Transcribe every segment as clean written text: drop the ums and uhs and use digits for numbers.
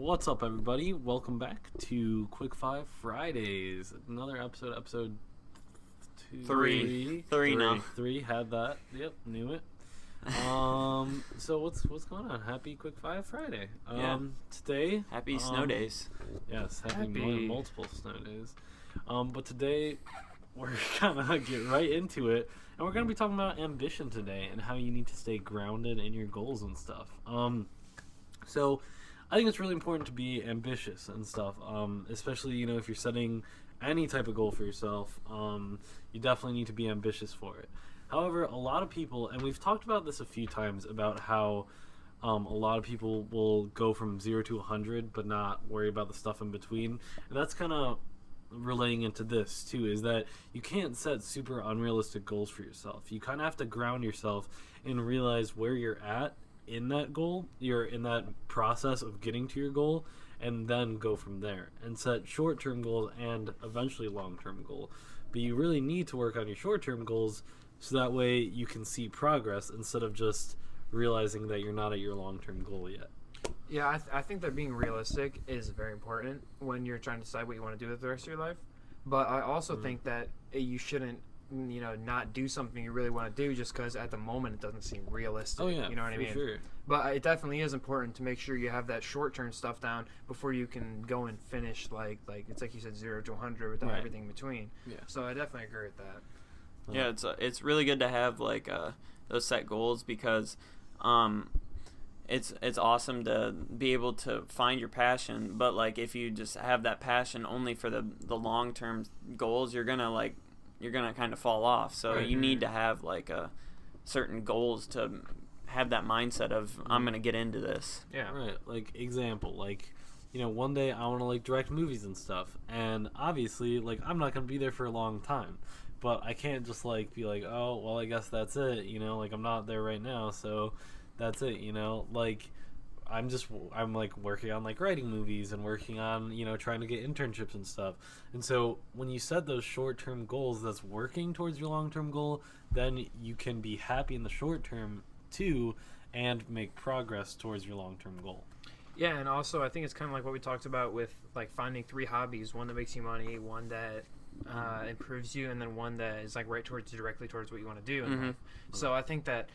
What's up, everybody? Welcome back to Quick Five Fridays. Another episode two, Three now. three. Had that. Yep, knew it. So what's going on? Happy Quick Five Friday. Yeah. Today. Happy snow days. Yes, Happy. multiple snow days. But today we're gonna get right into it, and we're gonna be talking about ambition today and how you need to stay grounded in your goals and stuff. So I think it's really important to be ambitious and stuff, especially, if you're setting any type of goal for yourself, you definitely need to be ambitious for it. However, a lot of people, and we've talked about this a few times, about how a lot of people will go from 0 to 100 but not worry about the stuff in between. And that's kind of relaying into this too, is that you can't set super unrealistic goals for yourself. You kind of have to ground yourself and realize where you're at in that goal, you're in that process of getting to your goal, and then go from there and set short-term goals and eventually long-term goal. But you really need to work on your short-term goals so that way you can see progress instead of just realizing that you're not at your long-term goal yet. Yeah, I think that being realistic is very important when you're trying to decide what you want to do with the rest of your life. But I also think that you shouldn't, not do something you really want to do just because at the moment it doesn't seem realistic. Oh yeah, you know what I mean? Sure. But it definitely is important to make sure you have that short-term stuff down before you can go and finish like it's like you said 0 to 100 without Right. everything in between. Yeah. So I definitely agree with that. Yeah, it's really good to have those set goals because it's awesome to be able to find your passion. But if you just have that passion only for the long term goals, you're gonna kind of fall off. So Right. you need to have certain goals to have that mindset of I'm gonna get into this. Yeah. Right. Example, one day I want to direct movies and stuff, and obviously I'm not going to be there for a long time, but I can't just be oh well, I guess that's it, I'm not there right now, so that's it. I'm working on writing movies and working on trying to get internships and stuff. And so when you set those short-term goals that's working towards your long-term goal, then you can be happy in the short term too and make progress towards your long-term goal. Yeah, and also I think it's kind of like what we talked about with finding 3 hobbies: one that makes you money, one that improves you, and then one that is directly towards what you want to do in life. So I think that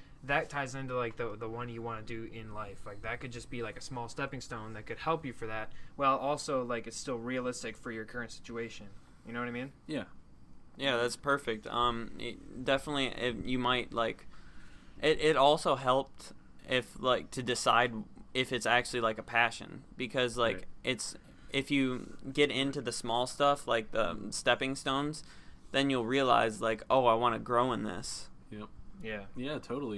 ties into the one you want to do in life. That could just be a small stepping stone that could help you for that, while also it's still realistic for your current situation. You know what I mean? Yeah. Yeah, that's perfect. You might it also helped if to decide if it's actually a passion, because Right. it's if you get into the small stuff the stepping stones, then you'll realize oh, I want to grow in this. Yep. Yeah. Yeah, totally.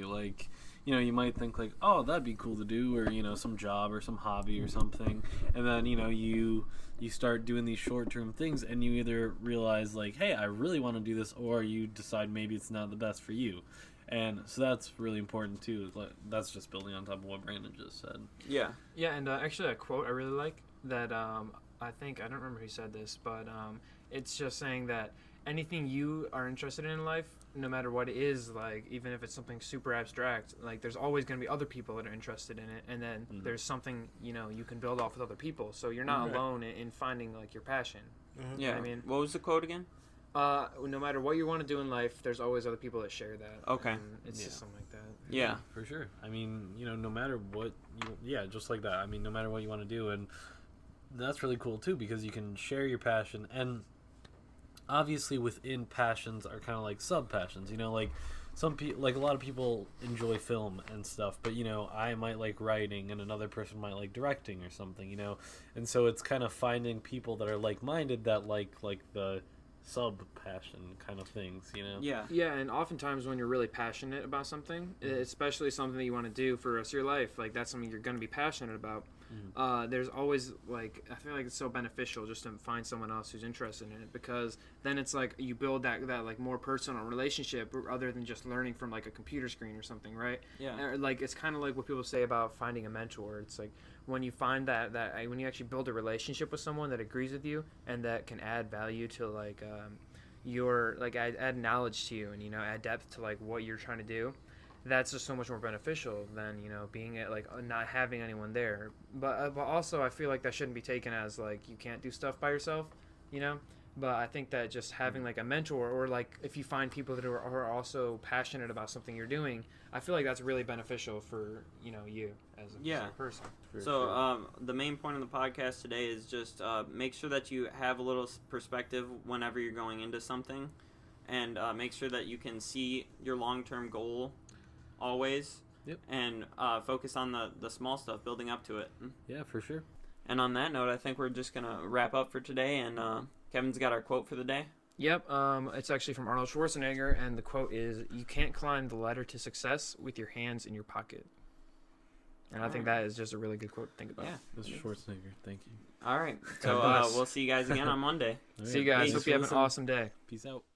You might think oh, that'd be cool to do, or some job or some hobby or something, and then you start doing these short-term things, and you either realize hey, I really want to do this, or you decide maybe it's not the best for you. And so that's really important too. That's just building on top of what Brandon just said. Yeah. Yeah, and actually a quote I really like that I don't remember who said this, but it's just saying that anything you are interested in life, no matter what it is, even if it's something super abstract, there's always going to be other people that are interested in it, and then there's something you can build off with other people, so you're not alone in finding your passion. Yeah. You know what I mean? What was the quote again? No matter what you want to do in life, there's always other people that share that. Okay. And it's just something like that. Yeah. For sure. I mean, no matter what just like that. I mean, no matter what you want to do, and that's really cool too, because you can share your passion, and obviously within passions are kind of sub passions. Some people, a lot of people enjoy film and stuff, but I might like writing, and another person might like directing or something. And so it's kind of finding people that are like-minded that like the sub passion kind of things. Yeah. Yeah, and oftentimes when you're really passionate about something, especially something that you want to do for the rest of your life, that's something you're going to be passionate about. There's always I feel it's so beneficial just to find someone else who's interested in it, because then it's you build that more personal relationship other than just learning from a computer screen or something, right? Yeah. Or, it's kind of what people say about finding a mentor. It's when you find that when you actually build a relationship with someone that agrees with you and that can add value to your add knowledge to you, and add depth to what you're trying to do, that's just so much more beneficial than, you know, being at, like, not having anyone there. But also I feel like that shouldn't be taken as, like, you can't do stuff by yourself, you know. But I think that just having, like, a mentor, or, like, if you find people that are also passionate about something you're doing, I feel like that's really beneficial for, you know, you as a person. So the main point of the podcast today is just make sure that you have a little perspective whenever you're going into something, and make sure that you can see your long-term goal always. Yep. And focus on the small stuff, building up to it. Yeah, for sure. And on that note, I think we're just going to wrap up for today, and Kevin's got our quote for the day. Yep, it's actually from Arnold Schwarzenegger, and the quote is, "You can't climb the ladder to success with your hands in your pocket." And I think that is just a really good quote to think about. Yeah. Mr. Schwarzenegger, thank you. All right. So God bless. we'll see you guys again on Monday. All See you right. guys. Thanks Hope for you have an listening. awesome day. Peace out.